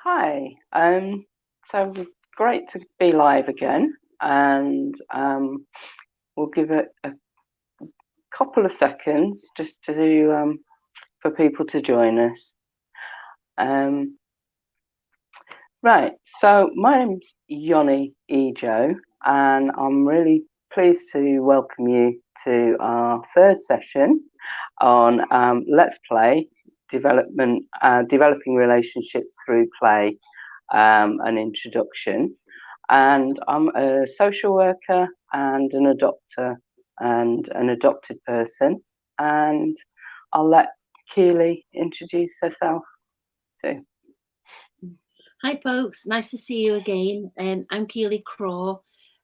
Hi. So great to be live again, and we'll give it a couple of seconds just to for people to join us. Um, right. So my name's Yoni Ejo, and I'm really pleased to welcome you to our third session on Let's Play developing relationships through play, an introduction. And I'm a social worker and an adopter and an adopted person. And I'll let Keely introduce herself too. Hi, folks. Nice to see you again. I'm Keely Craw.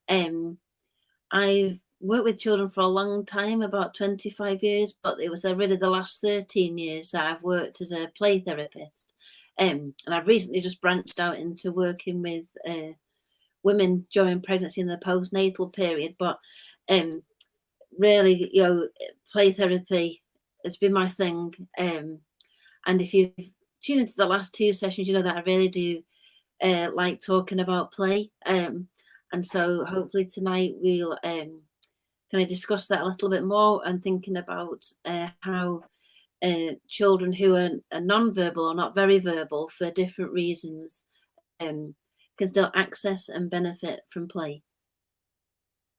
I've worked with children for a long time, about 25 years, but it was really the last 13 years that I've worked as a play therapist. And I've recently just branched out into working with women during pregnancy and the postnatal period. But really, play therapy has been my thing. And if you've tuned into the last two sessions, you know that I really do like talking about play. And so hopefully tonight we'll kind of discuss that a little bit more and thinking about how children who are non-verbal or not very verbal for different reasons can still access and benefit from play.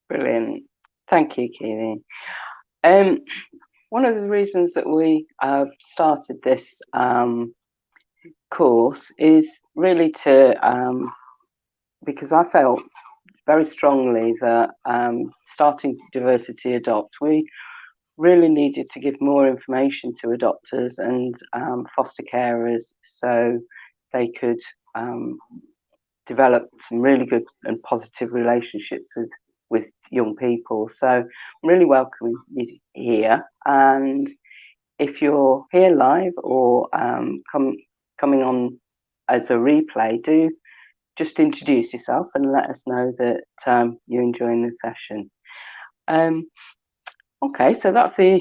Brilliant. Thank you, Keely. One of the reasons that we started this course is really to because I felt very strongly that starting Diversity Adopt, we really needed to give more information to adopters and foster carers so they could develop some really good and positive relationships with young people. So I'm really welcoming you here. And if you're here live or coming on as a replay, do just introduce yourself and let us know that you're enjoying the session. Okay, so that's the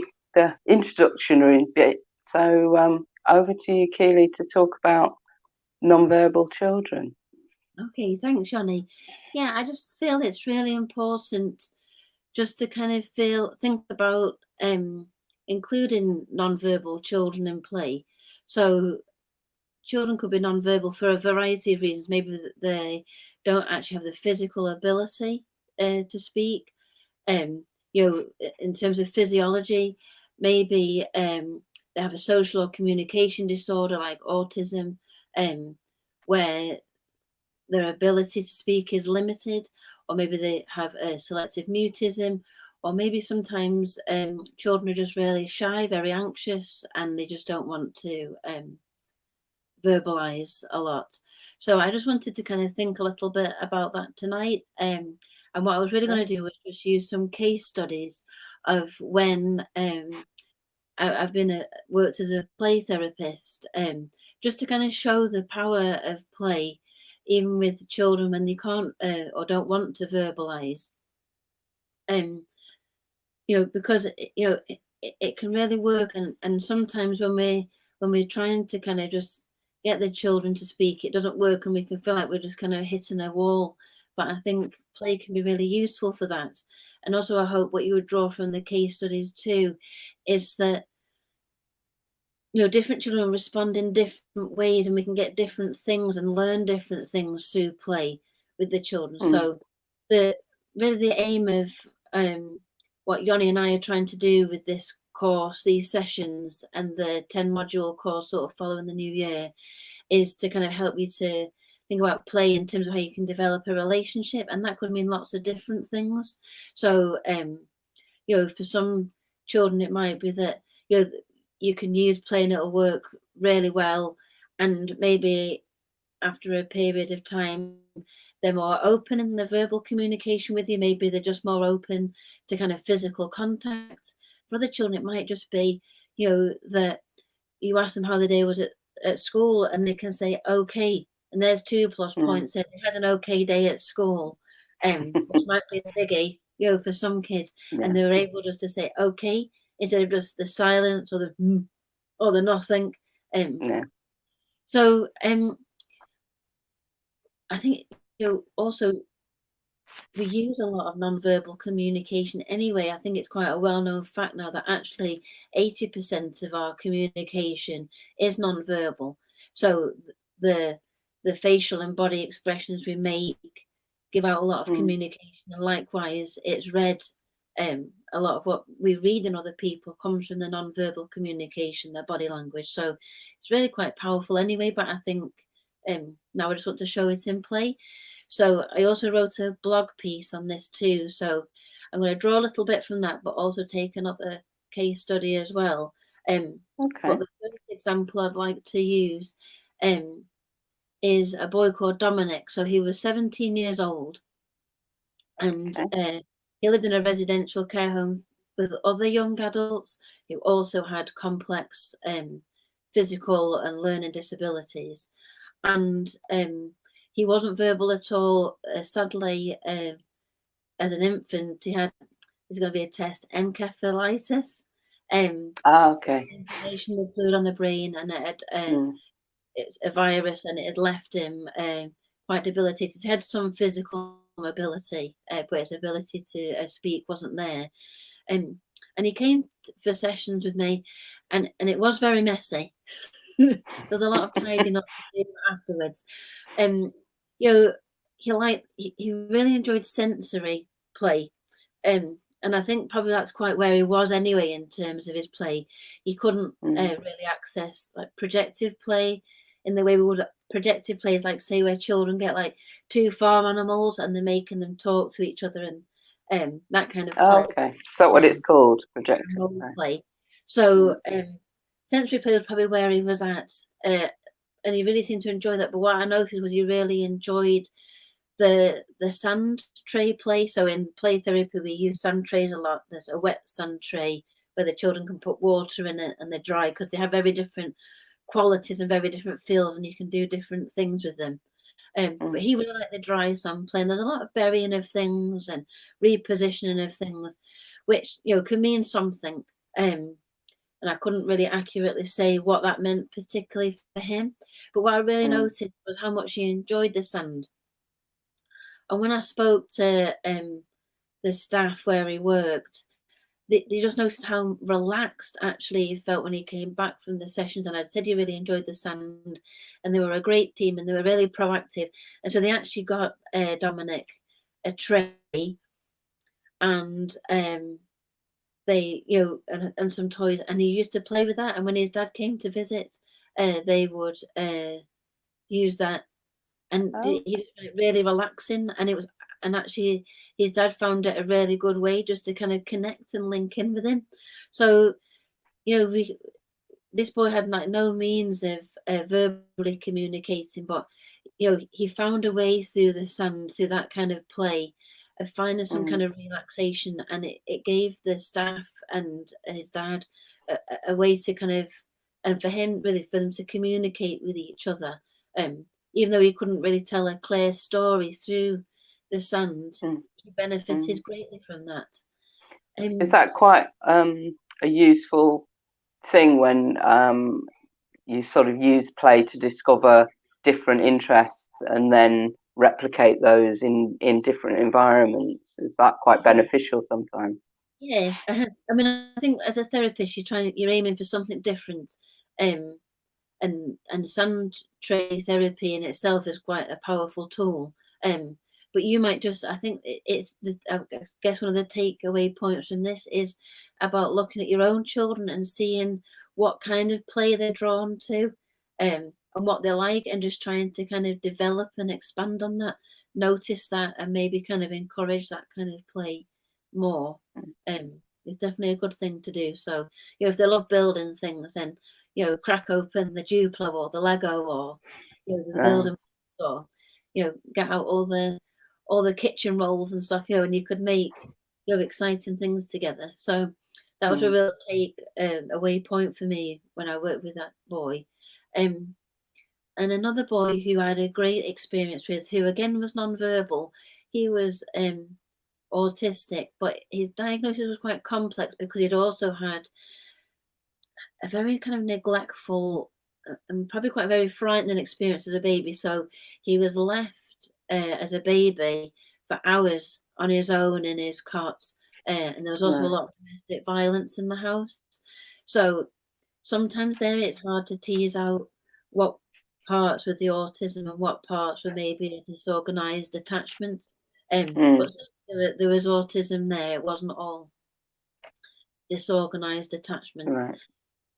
introductory bit. So over to you, Keely, to talk about non-verbal children. Okay, thanks, Johnny. Yeah, I just feel it's really important just to kind of think about including non-verbal children in play. So children could be non-verbal for a variety of reasons. Maybe they don't actually have the physical ability to speak. In terms of physiology, maybe they have a social or communication disorder like autism, where their ability to speak is limited, or maybe they have a selective mutism, or maybe sometimes children are just really shy, very anxious, and they just don't want to verbalize a lot. So I just wanted to kind of think a little bit about that tonight. And what I was really going to do was just use some case studies of when I've been worked as a play therapist, just to kind of show the power of play, even with children when they can't or don't want to verbalize. Because it can really work, and sometimes when we're trying to kind of just get the children to speak, it doesn't work, and we can feel like we're just kind of hitting a wall. But I think play can be really useful for that. And also, I hope what you would draw from the case studies too is that different children respond in different ways, and we can get different things and learn different things through play with the children. So the aim of what Yoni and I are trying to do with this course, these sessions, and the 10 module course sort of following the new year, is to kind of help you to think about play in terms of how you can develop a relationship, and that could mean lots of different things. So for some children it might be that you can use play and it'll work really well, and maybe after a period of time they're more open in the verbal communication with you. Maybe they're just more open to kind of physical contact. For other children, it might just be, that you ask them how the day was at school, and they can say, okay. And there's 2+ points. They had an okay day at school, which might be a biggie, for some kids. Yeah. And they were able just to say, okay, instead of just the silence or the nothing. So I think, also we use a lot of non-verbal communication anyway. I think it's quite a well-known fact now that actually 80% of our communication is non-verbal. So the facial and body expressions we make give out a lot of communication, and likewise, it's read. A lot of what we read in other people comes from the non-verbal communication, their body language. So it's really quite powerful anyway. But I think now I just want to show it in play. So I also wrote a blog piece on this too. So I'm going to draw a little bit from that, but also take another case study as well. But the first example I'd like to use is a boy called Dominic. So he was 17 years old, and he lived in a residential care home with other young adults who also had complex physical and learning disabilities. And he wasn't verbal at all. Sadly, as an infant, there's going to be a test, encephalitis. Inflammation of fluid on the brain, and it's a virus, and it had left him quite debilitated. He had some physical mobility, but his ability to speak wasn't there. And he came for sessions with me, and it was very messy. There's a lot of tidying up to do afterwards. He really enjoyed sensory play. And I think probably that's quite where he was anyway in terms of his play. He couldn't really access like projective play in the way we would. Projective play is like, say, where children get like two farm animals and they're making them talk to each other, and that kind of play. Oh, okay. Is that what it's called? Projective play. So sensory play was probably where he was at, and he really seemed to enjoy that. But what I noticed was he really enjoyed the sand tray play. So in play therapy, we use sand trays a lot. There's a wet sand tray where the children can put water in it and they're dry, because they have very different qualities and very different feels, and you can do different things with them. But he really liked the dry sand play. And there's a lot of burying of things and repositioning of things, which can mean something. And I couldn't really accurately say what that meant particularly for him. But what I really noticed was how much he enjoyed the sand. And when I spoke to the staff where he worked, they just noticed how relaxed actually he felt when he came back from the sessions. And I'd said he really enjoyed the sand, and they were a great team, and they were really proactive. And so they actually got Dominic a tray, and they, and some toys, and he used to play with that. And when his dad came to visit, they would use that, and he just found it really relaxing. And actually his dad found it a really good way just to kind of connect and link in with him. So this boy had like no means of verbally communicating, but he found a way through the sand, through that kind of play, of finding some kind of relaxation, and it gave the staff and his dad a way to kind of, and for him really, for them to communicate with each other, even though he couldn't really tell a clear story through the sand. He benefited greatly from that. Is that quite a useful thing when you sort of use play to discover different interests and then replicate those in different environments? Is that quite beneficial sometimes? Yeah, I mean, I think as a therapist, you're aiming for something different, and sand tray therapy in itself is quite a powerful tool. But you might just, I think I guess one of the takeaway points from this is about looking at your own children and seeing what kind of play they're drawn to, and what they like, and just trying to kind of develop and expand on that, notice that, and maybe kind of encourage that kind of play more. It's definitely a good thing to do. So, if they love building things, then crack open the Duplo or the Lego, or the building, or get out all the kitchen rolls and stuff, and you could make exciting things together. So that was a real away point for me when I worked with that boy. And another boy who I had a great experience with, who again was non-verbal. He was autistic, but his diagnosis was quite complex because he'd also had a very kind of neglectful and probably quite a very frightening experience as a baby. So he was left as a baby for hours on his own in his cot. And there was also a lot of domestic violence in the house. So sometimes there it's hard to tease out what parts with the autism and what parts were maybe a disorganized attachment. But there was autism there. It wasn't all disorganized attachment. Right.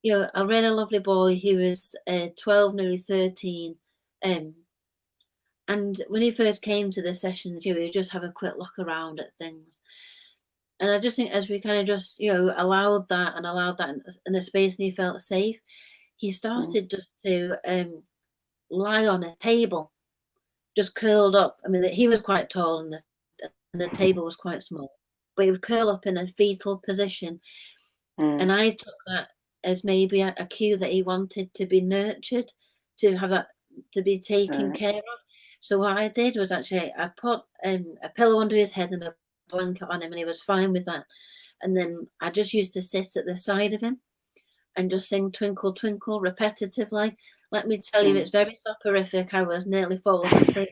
You know, I read a lovely boy. He was 12, nearly 13. And when he first came to the sessions, you know, he would just have a quick look around at things. And I just think as we kind of just, you know, allowed that in a space and he felt safe, he started just to lie on a table, just curled up. I mean, he was quite tall and the table was quite small, but he would curl up in a fetal position. And I took that as maybe a cue that he wanted to be nurtured, to have that, to be taken care of. So what I did was actually I put a pillow under his head and a blanket on him, and he was fine with that. And then I just used to sit at the side of him and just sing Twinkle Twinkle repetitively. Let me tell you, it's very soporific. I was nearly falling asleep.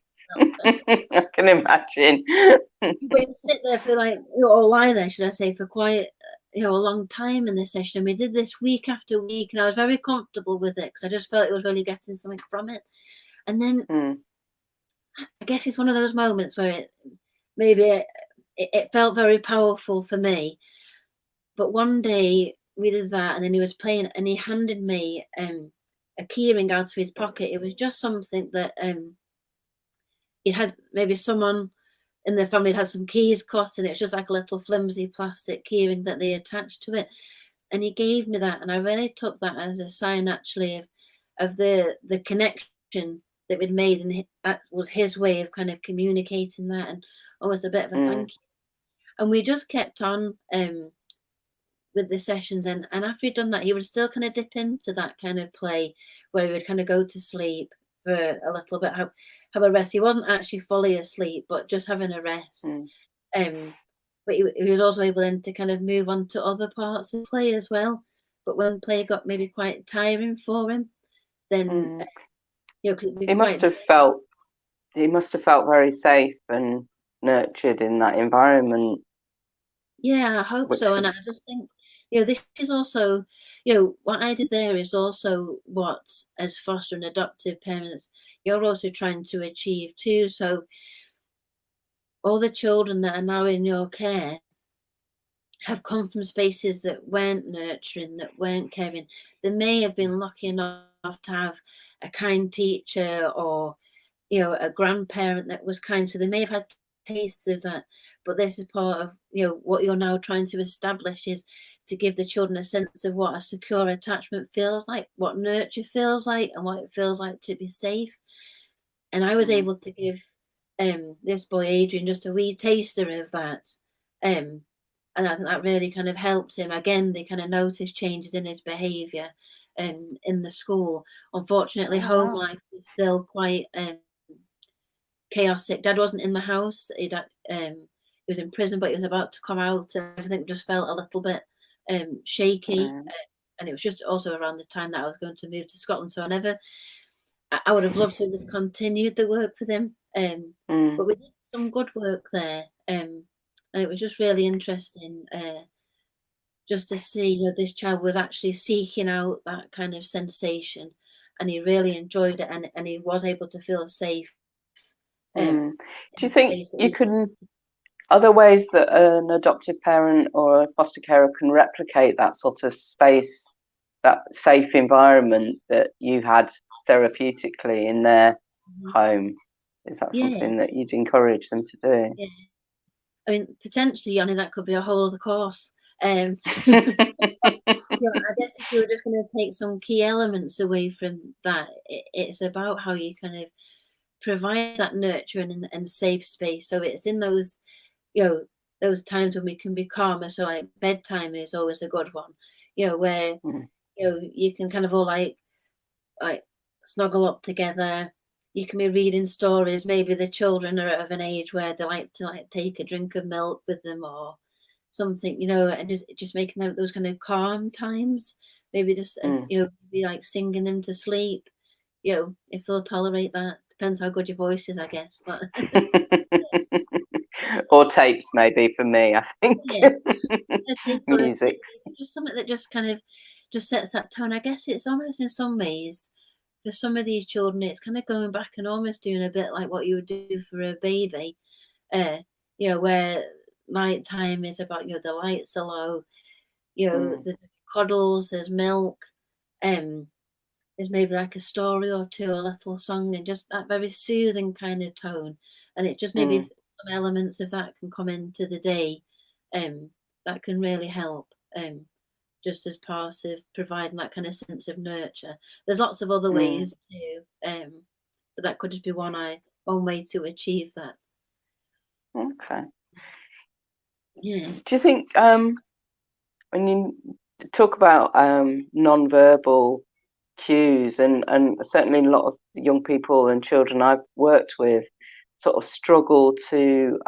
I can imagine. We sit there for or lie there, should I say, for quite a long time in this session. We did this week after week, and I was very comfortable with it because I just felt it was really getting something from it. And then I guess it's one of those moments where it felt very powerful for me. But one day we did that, and then he was playing, and he handed me a keyring out of his pocket. It was just something that it had, maybe someone in the family had some keys cut, and it was just like a little flimsy plastic keyring that they attached to it. And he gave me that, and I really took that as a sign, actually, of the connection that we'd made, and that was his way of kind of communicating that, and almost a bit of a thank you. And we just kept on with the sessions, and after he'd done that, he would still kind of dip into that kind of play where he would kind of go to sleep for a little bit, have a rest. He wasn't actually fully asleep, but just having a rest. But he was also able then to kind of move on to other parts of play as well. But when play got maybe quite tiring for him, then he must have felt very safe and nurtured in that environment. Yeah, I hope so. And I just think, this is also, what I did there is also what, as foster and adoptive parents, you're also trying to achieve too. So all the children that are now in your care have come from spaces that weren't nurturing, that weren't caring. They may have been lucky enough to have a kind teacher or, a grandparent that was kind. So they may have had tastes of that. But this is part of, what you're now trying to establish is to give the children a sense of what a secure attachment feels like, what nurture feels like, and what it feels like to be safe. And I was able to give this boy Adrian just a wee taster of that. And I think that really kind of helped him. Again, they kind of noticed changes in his behaviour in the school. Unfortunately, home life was still quite chaotic. Dad wasn't in the house. He was in prison, but he was about to come out, and everything just felt a little bit shaky. And it was just also around the time that I was going to move to Scotland. So I would have loved to have just continued the work with him. But we did some good work there. And it was just really interesting just to see this child was actually seeking out that kind of sensation, and he really enjoyed it, and he was able to feel safe. Do you think are there ways that an adoptive parent or a foster carer can replicate that sort of space, that safe environment that you had therapeutically in their home? Is that something that you'd encourage them to do? Yeah. I mean, potentially, Yanni, that could be a whole other course. I guess if you were just going to take some key elements away from that, it's about how you kind of provide that nurture and safe space. So it's in those, those times when we can be calmer. So like bedtime is always a good one, where, you can kind of all like snuggle up together. You can be reading stories. Maybe the children are of an age where they like to take a drink of milk with them or something, and just making those kind of calm times. Maybe just be like singing them to sleep, if they'll tolerate that, depends how good your voice is, I guess. But or tapes, maybe for me. I think yeah, a tape or a music. CD, just something that just kind of just sets that tone. I guess it's almost in some ways for some of these children, it's kind of going back and almost doing a bit like what you would do for a baby. Where night time is about, the lights are low, there's cuddles, there's milk, there's maybe like a story or two, a little song, and just that very soothing kind of tone. And it just maybe some elements of that can come into the day, that can really help, just as part of providing that kind of sense of nurture. There's lots of other ways too, but that could just be one way to achieve that. Okay. Yeah. Do you think when you talk about non-verbal cues, and certainly a lot of young people and children I've worked with sort of struggle to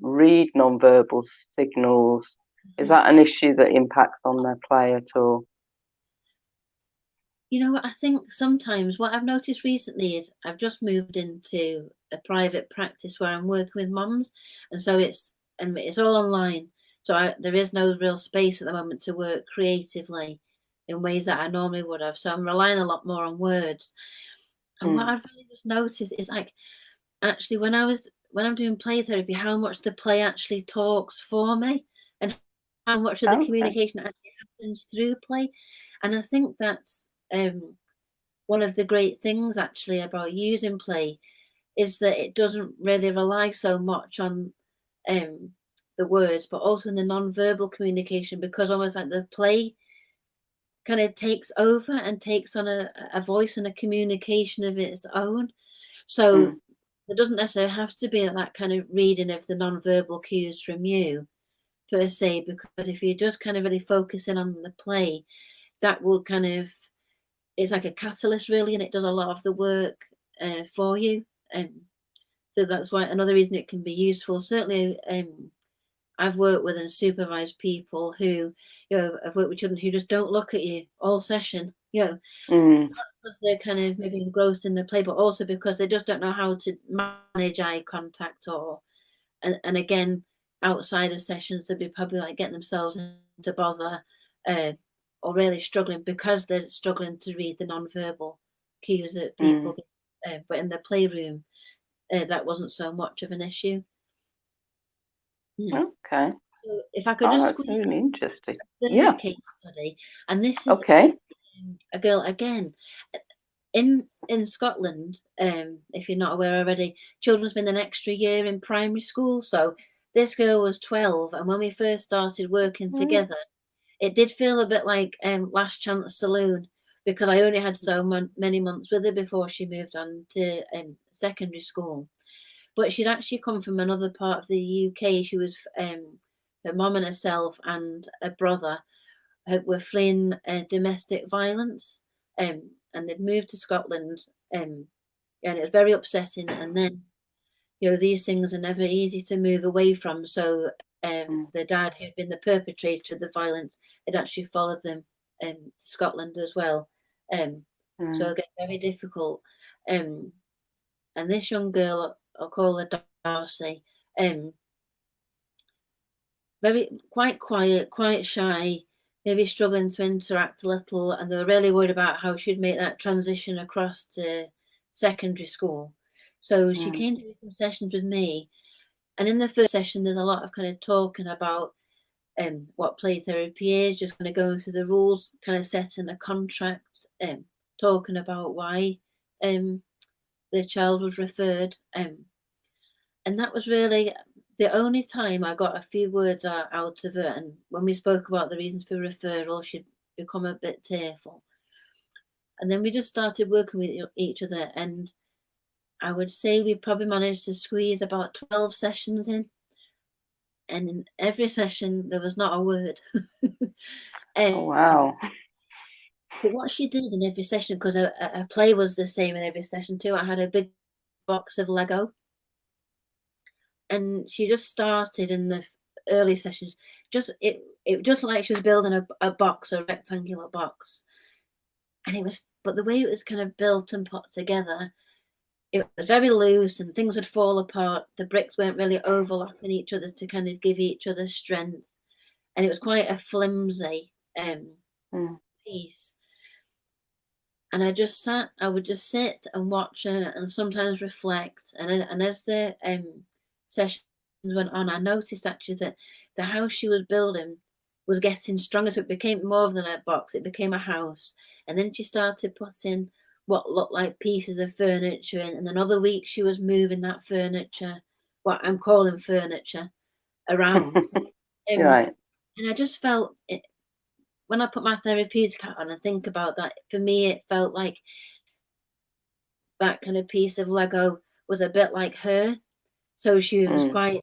read non-verbal signals, is that an issue that impacts on their play at all? I think sometimes what I've noticed recently is I've just moved into a private practice where I'm working with mums, and so it's all online. So there is no real space at the moment to work creatively in ways that I normally would have. So I'm relying a lot more on words. And what I've really just noticed is, like, actually when I'm doing play therapy, how much the play actually talks for me, and how much of the Okay. communication actually happens through play. And I think that's one of the great things actually about using play is that it doesn't really rely so much on the words, but also in the non-verbal communication, because almost like the play kind of takes over and takes on a voice and a communication of its own. So there doesn't necessarily have to be that kind of reading of the non-verbal cues from you per se, because if you're just kind of really focusing on the play, that will kind of, it's like a catalyst really, and it does a lot of the work for you. So that's why another reason it can be useful. Certainly, I've worked with and supervised people who, I've worked with children who just don't look at you all session, because they're kind of maybe engrossed in the play, but also because they just don't know how to manage eye contact, and again, outside of sessions, they'd be probably like getting themselves into bother, or really struggling because they're struggling to read the non-verbal cues that people get. But in the playroom, that wasn't so much of an issue. Okay. So if I could just That's squeeze really interesting. the Yeah. third case study, and this is Okay. a girl again in Scotland. If you're not aware already, children spend an extra year in primary school. So this girl was 12, and when we first started working together, it did feel a bit like Last Chance Saloon, because I only had so many months with her before she moved on to secondary school. But she'd actually come from another part of the UK. She was her mum and herself and a brother were fleeing domestic violence, and they'd moved to Scotland, and it was very upsetting. And then, these things are never easy to move away from. So the dad, who'd been the perpetrator of the violence, had actually followed them to Scotland as well. So again, very difficult. And this young girl, I'll call her Darcy, quite quiet, quite shy, maybe struggling to interact a little, and they were really worried about how she'd make that transition across to secondary school. So she came to some sessions with me, and in the first session, there's a lot of kind of talking about what play therapy is, just kind of going through the rules, kind of setting a contract, talking about why the child was referred, and that was really the only time I got a few words out of her. And when we spoke about the reasons for referral, she'd become a bit tearful. And then we just started working with each other, and I would say we probably managed to squeeze about 12 sessions in. And in every session, there was not a word. Oh, wow. But what she did in every session, because her play was the same in every session too, I had a big box of Lego. And she just started in the early sessions, it just like she was building a box, a rectangular box. And but the way it was kind of built and put together, it was very loose and things would fall apart. The bricks weren't really overlapping each other to kind of give each other strength. And it was quite a flimsy piece. And I would just sit and watch her and sometimes reflect. And as the sessions went on, I noticed actually that the house she was building was getting stronger. So it became more than a box, it became a house. And then she started putting what looked like pieces of furniture in. And another week she was moving that furniture, what I'm calling furniture, around. Right. And I just felt it, when I put my therapeutic hat on and think about that, for me, it felt like that kind of piece of Lego was a bit like her. So she was quite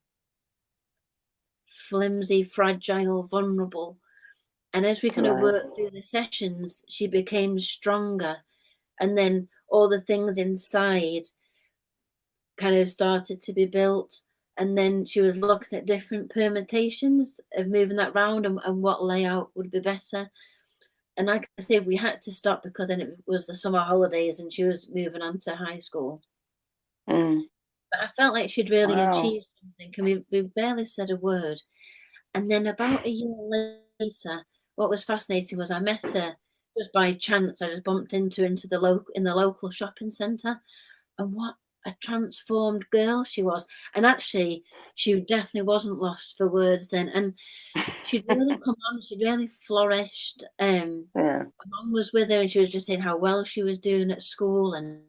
flimsy, fragile, vulnerable. And as we kind of worked through the sessions, she became stronger. And then all the things inside kind of started to be built. And then she was looking at different permutations of moving that round and what layout would be better. And like I said, we had to stop because then it was the summer holidays and she was moving on to high school. But I felt like she'd really achieved something, and we barely said a word. And then about a year later, what was fascinating was I met her just by chance. I just bumped into her in the local shopping centre, and what a transformed girl she was. And actually, she definitely wasn't lost for words then. And she'd really come on. She'd really flourished. My mum was with her, and she was just saying how well she was doing at school, and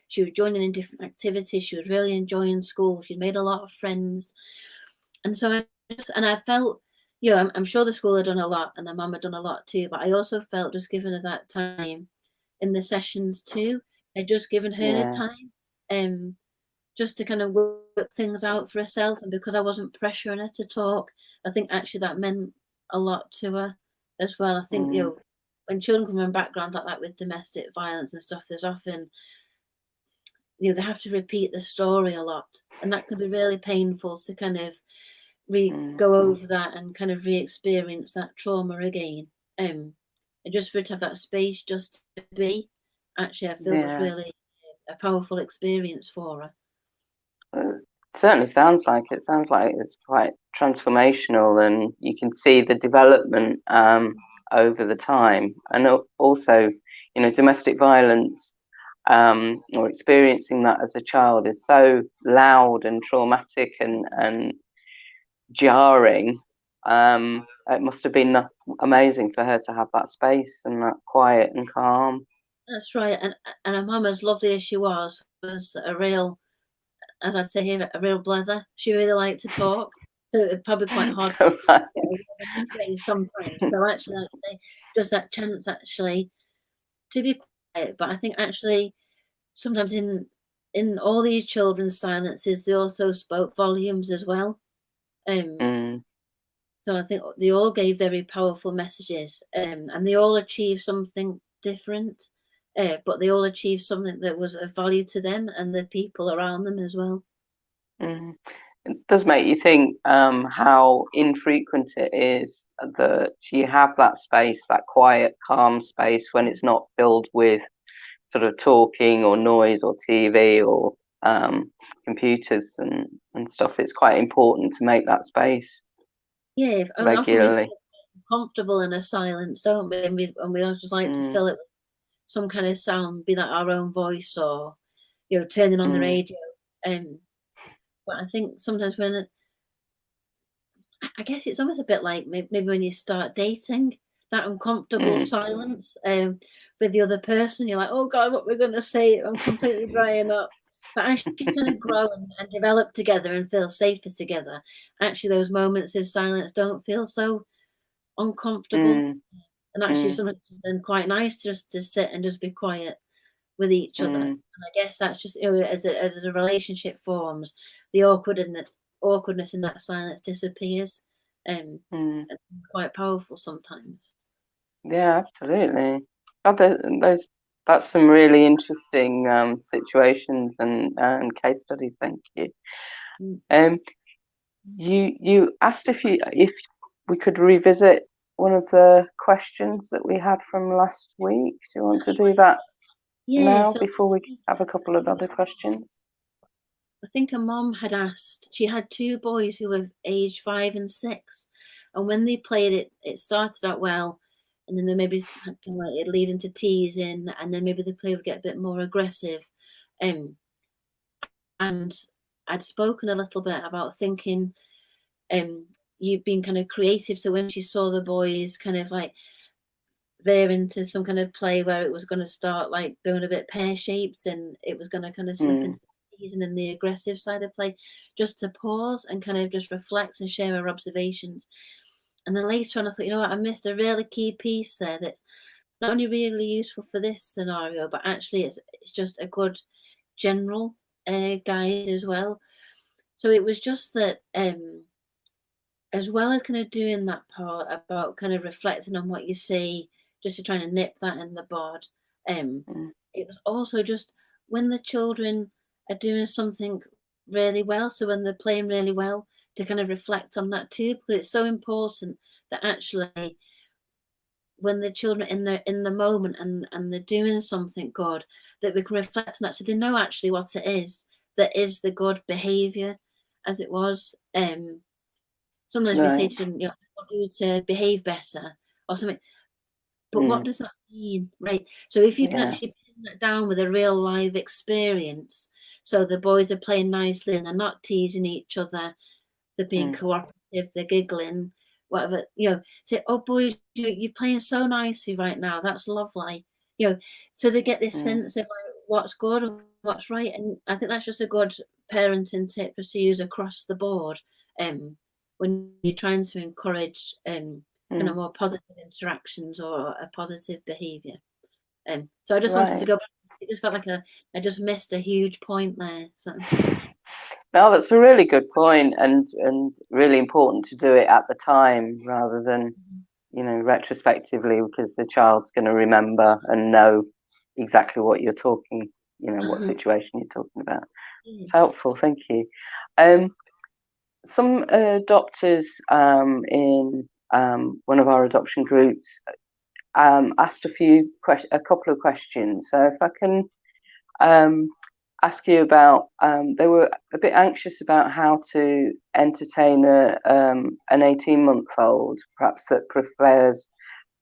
she was joining in different activities. She was really enjoying school. She'd made a lot of friends, and so I felt, I'm sure the school had done a lot, and the mum had done a lot too. But I also felt just given her that time in the sessions too. I'd just given her time, just to kind of work things out for herself, and because I wasn't pressuring her to talk, I think actually that meant a lot to her as well. I think when children come from backgrounds like that with domestic violence and stuff, there's often they have to repeat the story a lot, and that can be really painful to kind of go over that and kind of re-experience that trauma again. And just for it to have that space just to be, actually, I feel was really a powerful experience for her. It certainly sounds like it. Sounds like it's quite transformational, and you can see the development over the time. And also, domestic violence or experiencing that as a child is so loud and traumatic and jarring. It must have been amazing for her to have that space and that quiet and calm. That's right. And her mum, as lovely as she was a real, as I'd say here, a real blether. She really liked to talk. So it's probably quite hard to get sometimes. So actually, I'd say just that chance actually to be quiet. But I think actually sometimes in all these children's silences, they also spoke volumes as well. So I think they all gave very powerful messages, and they all achieved something different, but they all achieved something that was of value to them and the people around them as well. It does make you think how infrequent it is that you have that space, that quiet, calm space when it's not filled with sort of talking or noise or TV or computers and stuff. It's quite important to make that space. Yeah, regularly. Often we feel comfortable in a silence, don't we? And we just like to fill it with some kind of sound, be that our own voice or turning on the radio. But I think sometimes I guess it's almost a bit like maybe when you start dating, that uncomfortable silence with the other person. You're like, oh God, what we're going to say? I'm completely drying up. But as you kind of grow and develop together and feel safer together, actually those moments of silence don't feel so uncomfortable. And actually sometimes quite nice just to sit and just be quiet with each other. And I guess that's just as a relationship forms, the awkwardness in that silence disappears. And quite powerful sometimes. Yeah, absolutely. That's some really interesting situations and case studies. Thank you. You asked if we could revisit one of the questions that we had from last week. Do you want to do that? Yeah, now so before we have a couple of other questions? I think a mom had asked, she had two boys who were aged 5 and 6. And when they played it, it started out well. And then they maybe kind of like it lead into teasing, and then maybe the play would get a bit more aggressive. And I'd spoken a little bit about thinking you've been kind of creative. So when she saw the boys kind of like veer into some kind of play where it was going to start like going a bit pear-shaped, and it was going to kind of slip into the teasing and the aggressive side of play, just to pause and kind of just reflect and share our observations. And then later on I thought, you know what, I missed a really key piece there that's not only really useful for this scenario, but actually it's just a good general guide as well. So it was just that as well as kind of doing that part about kind of reflecting on what you see, just to try and nip that in the bud. It was also just when the children are doing something really well, so when they're playing really well, to kind of reflect on that too, because it's so important that actually when the children in the moment and they're doing something good, that we can reflect on that, so they know actually what it is that is the good behaviour, as it was. Sometimes we say to them, you know, I want you to behave better or something. But what does that mean, right? So if you can actually pin that down with a real live experience, so the boys are playing nicely and they're not teasing each other, they're being cooperative, they're giggling, whatever, you know, say, oh boys, you're playing so nicely right now, that's lovely. You know, so they get this sense of like, what's good and what's right. And I think that's just a good parenting tip just to use across the board. When you're trying to encourage kind of more positive interactions or a positive behaviour. So I just wanted to go back. It just felt like I just missed a huge point there. So No, that's a really good point, and really important to do it at the time rather than, you know, retrospectively, because the child's going to remember and know exactly what you're talking, you know, what situation you're talking about. It's helpful, thank you. Some adopters in one of our adoption groups asked a couple of questions. So if I can ask you about, they were a bit anxious about how to entertain an 18-month-old, perhaps that prefers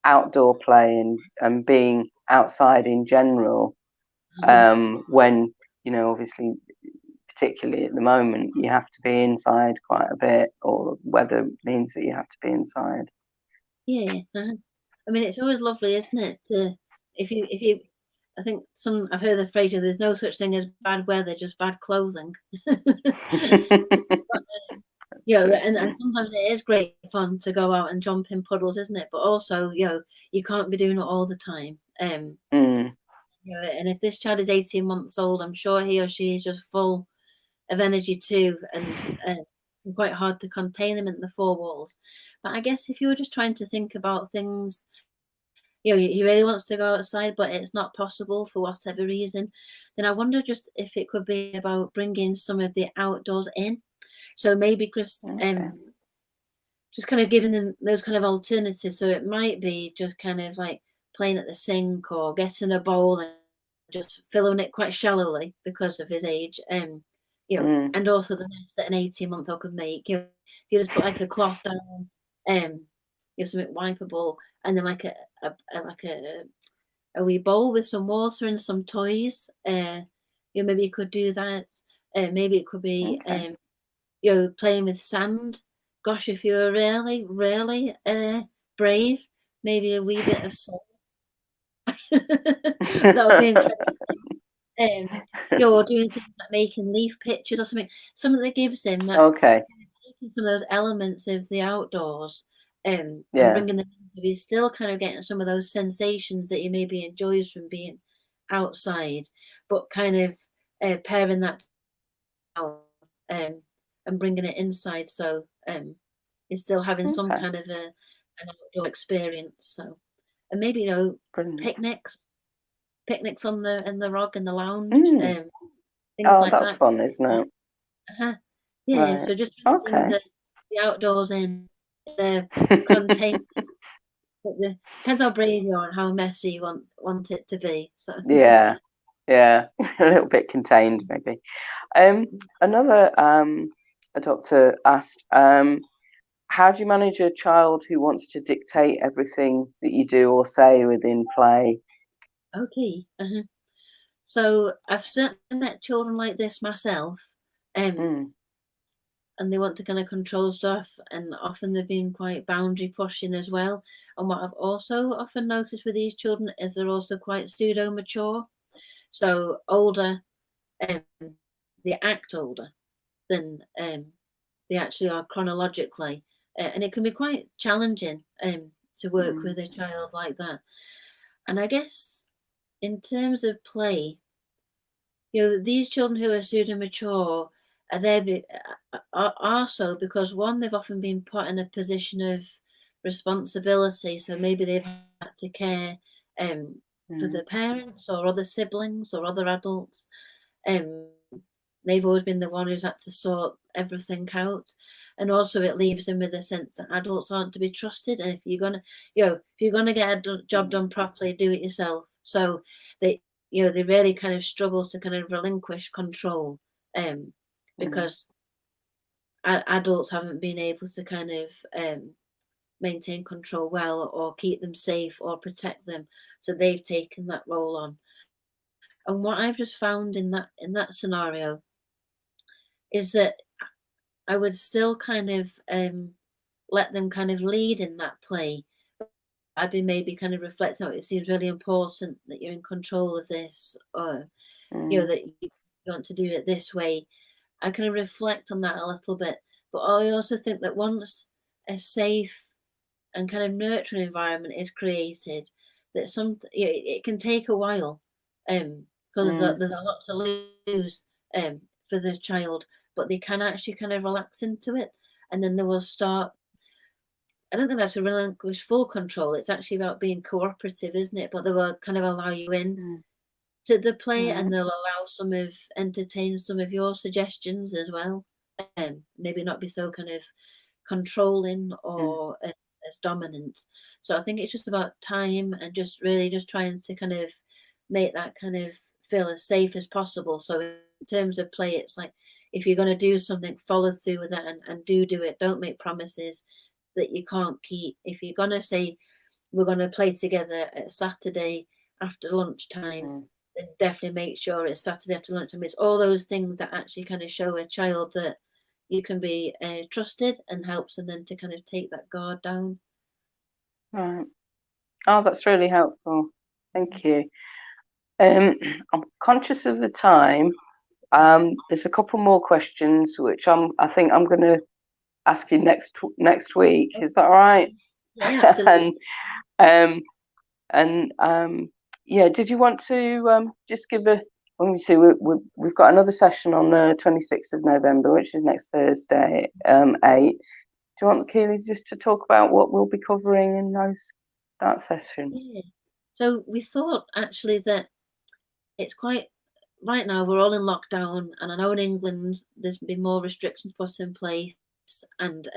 outdoor play and being outside in general, when, you know, obviously, particularly at the moment, you have to be inside quite a bit, or weather means that you have to be inside. yeah, I mean, it's always lovely, isn't it? To if you, I think I've heard the phrase, there's no such thing as bad weather, just bad clothing. But, you know, and sometimes it is great fun to go out and jump in puddles, isn't it? But also, you know, you can't be doing it all the time. You know, and if this child is 18 months old, I'm sure he or she is just full of energy too, and quite hard to contain them in the four walls. But I guess if you were just trying to think about things, you know, he really wants to go outside, but it's not possible for whatever reason, then I wonder just if it could be about bringing some of the outdoors in. So maybe just just kind of giving them those kind of alternatives. So it might be just kind of like playing at the sink or getting a bowl and just filling it quite shallowly because of his age. You know, and also the mess that an 18-month-old could make. You know, if you just put like a cloth down, you know, something wipeable, and then like a wee bowl with some water and some toys. You know, maybe you could do that. Maybe it could be you know, playing with sand. Gosh, if you were really, really brave, maybe a wee bit of salt. That would be incredible. You know, doing things like making leaf pictures or something that gives him that taking some of those elements of the outdoors and bringing them in. He's still kind of getting some of those sensations that he maybe enjoys from being outside, but kind of paring that out and bringing it inside. So he's still having some kind of an outdoor experience. So, and maybe, you know, picnics on the rug in the lounge, things like that's that. fun, isn't it? Yeah, so just bring the outdoors in contained. Depends how brave you are and how messy you want it to be. So Yeah, Yeah, a little bit contained maybe. Another a doctor asked, how do you manage a child who wants to dictate everything that you do or say within play? Okay. So I've certainly met children like this myself, Mm, and they want to kind of control stuff, and often they've been quite boundary pushing as well. And what I've also often noticed with these children is they're also quite pseudo mature, so older, um, they act older than they actually are chronologically, and it can be quite challenging to work mm, with a child like that. And I guess in terms of play, these children who are pseudo mature are are so because one, they've often been put in a position of responsibility, so maybe they've had to care for mm, their parents or other siblings or other adults. Um, they've always been the one who's had to sort everything out, and also it leaves them with a sense that adults aren't to be trusted. And if you're gonna get a job mm, done properly, do it yourself. So they really kind of struggle to kind of relinquish control, um, mm, because adults haven't been able to kind of maintain control well or keep them safe or protect them. So they've taken that role on. And what I've just found in that scenario is that I would still kind of let them kind of lead in that play. I'd be maybe kind of reflecting, it seems really important that you're in control of this, or mm, that you want to do it this way. I kind of reflect on that a little bit. But I also think that once a safe and kind of nurturing environment is created, that it can take a while, because mm, there's a lot to lose for the child, but they can actually kind of relax into it, and then they will start. I don't think they have to relinquish full control. It's actually about being cooperative, isn't it? But they will kind of allow you in mm, to the play, and mm, they'll entertain some of your suggestions as well. Maybe not be so kind of controlling mm, or as dominant. So I think it's just about time and just really just trying to kind of make that kind of feel as safe as possible. So in terms of play, it's like if you're going to do something, follow through with it and do it. Don't make promises that you can't keep. If you're going to say we're going to play together at Saturday after lunchtime, mm. then definitely make sure it's Saturday after lunchtime. It's all those things that actually kind of show a child that you can be trusted, and helps them then to kind of take that guard down. Right. Oh, that's really helpful. Thank you. Um, I'm conscious of the time. There's a couple more questions which I think I'm going to ask you next week. Is that all right? Yeah, absolutely. and um, and yeah, did you want to just give a? Let me see. We've got another session on the 26th of November, which is next Thursday, 8. Do you want the Keeleys just to talk about what we'll be covering in that session? Yeah. So we thought actually that it's quite right now we're all in lockdown, and I know in England there's been more restrictions put in place, and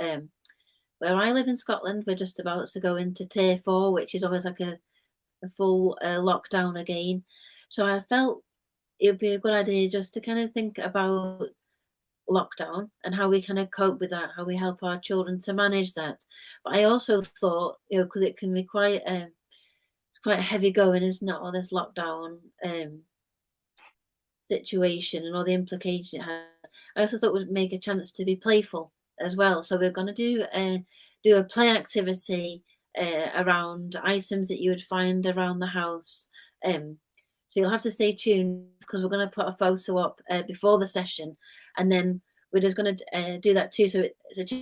where I live in Scotland, we're just about to go into tier 4, which is always like a full lockdown again. So I felt it would be a good idea just to kind of think about lockdown and how we kind of cope with that, how we help our children to manage that. But I also thought, because it can be quite heavy going, isn't it? All this lockdown situation and all the implications it has. I also thought it would make a chance to be playful as well. So we're going to do a play activity around items that you would find around the house. So you'll have to stay tuned because we're going to put a photo up before the session, and then we're just going to do that too. So just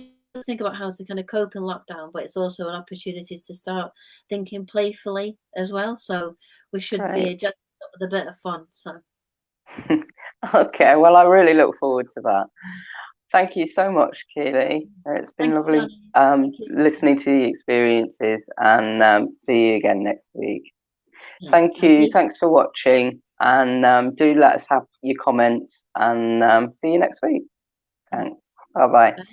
think about how to kind of cope in lockdown, but it's also an opportunity to start thinking playfully as well. So we should Great. be just with a bit of fun. So Okay. Well, I really look forward to that. Thank you so much, Keely. It's been thank you, lovely Yanni. Thank you. listening to the experiences, and see you again next week. Yeah. Thank you. Okay. Thanks for watching, and do let us have your comments, and see you next week. Thanks. Bye bye. Bye.